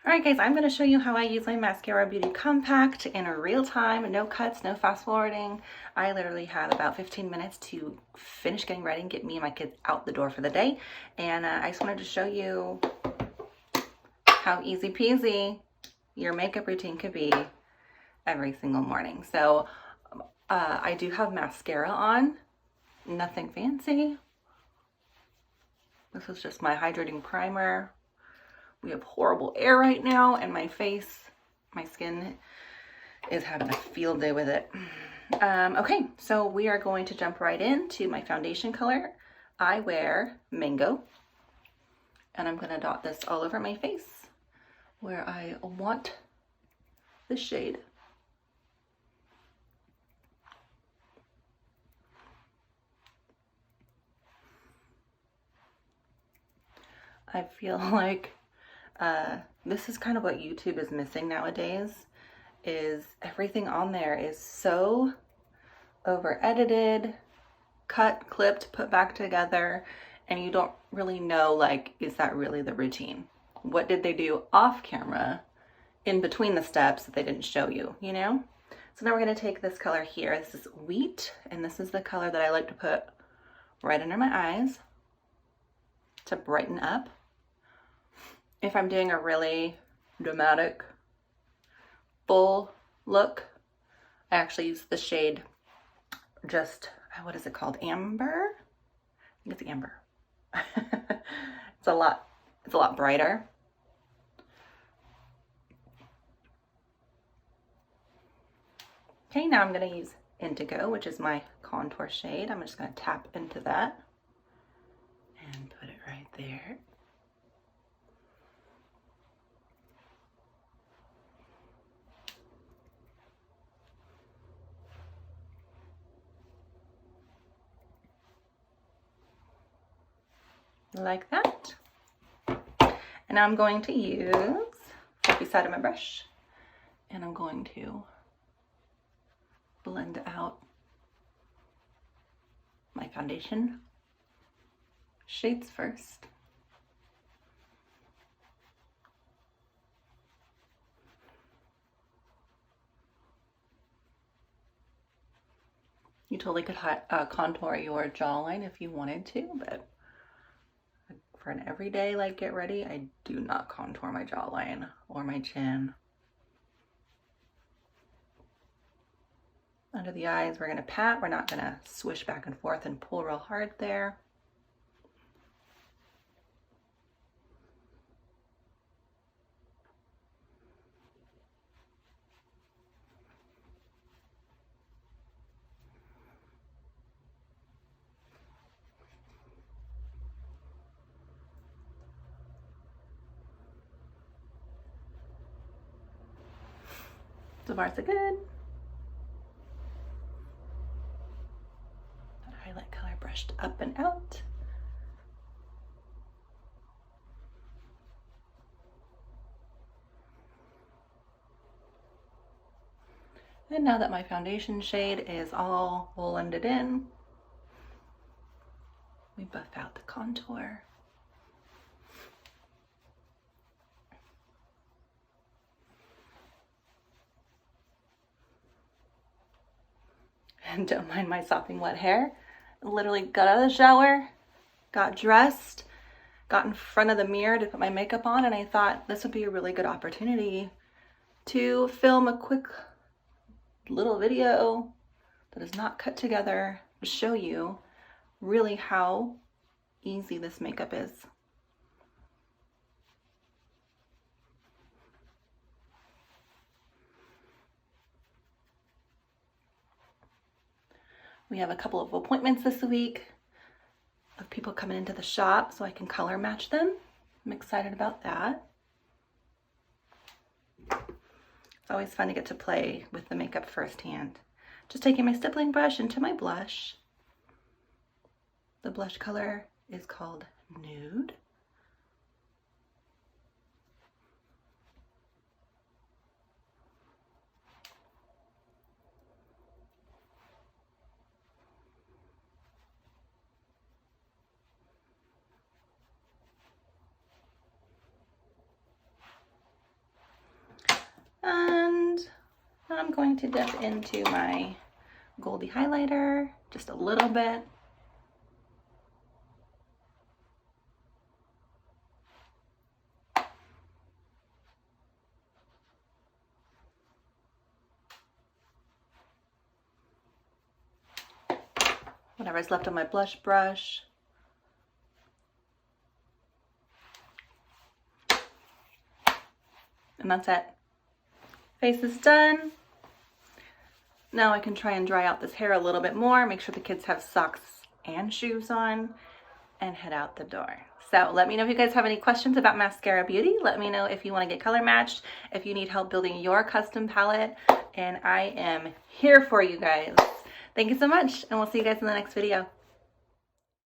Alright guys, I'm going to show you how I use my Mascara Beauty Compact in real time, no cuts, no fast forwarding. I literally had about 15 minutes to finish getting ready and get me and my kids out the door for the day. And I just wanted to show you how easy peasy your makeup routine could be every single morning. So I do have mascara on, nothing fancy. This is just my hydrating primer. We have horrible air right now, and my skin is having a field day with it. Okay, so we are going to jump right into my foundation color. I wear Mango, and I'm going to dot this all over my face where I want the shade. I feel like this is kind of what YouTube is missing nowadays, is everything on there is so over edited, cut, clipped, put back together, and you don't really know, like, is that really the routine? What did they do off camera in between the steps that they didn't show you, you know? So now we're going to take this color here. This is Wheat, and this is the color that I like to put right under my eyes to brighten up. If I'm doing a really dramatic full look, I actually use the shade just, what is it called? Amber? I think it's amber. It's a lot brighter. Okay, now I'm going to use Indigo, which is my contour shade. I'm just going to tap into that and put it right there. Like that. And now I'm going to use fluffy side of my brush, and I'm going to blend out my foundation shades first. You totally could contour your jawline if you wanted to, but for an everyday, like, get ready, I do not contour my jawline or my chin. Under the eyes, we're going to pat. We're not going to swish back and forth and pull real hard there. So far, so good. That highlight color brushed up and out. And now that my foundation shade is all blended in, we buff out the contour. And don't mind my sopping wet hair. Literally got out of the shower, got dressed, got in front of the mirror to put my makeup on, and I thought this would be a really good opportunity to film a quick little video that is not cut together to show you really how easy this makeup is. We have a couple of appointments this week of people coming into the shop so I can color match them. I'm excited about that. It's always fun to get to play with the makeup firsthand. Just taking my stippling brush into my blush. The blush color is called Nude. I'm going to dip into my Goldie highlighter just a little bit. Whatever's left on my blush brush. And that's it. Face is done. Now I can try and dry out this hair a little bit more, make sure the kids have socks and shoes on, and head out the door. So let me know if you guys have any questions about Mascara Beauty. Let me know if you want to get color matched, if you need help building your custom palette, and I am here for you guys. Thank you so much, and we'll see you guys in the next video.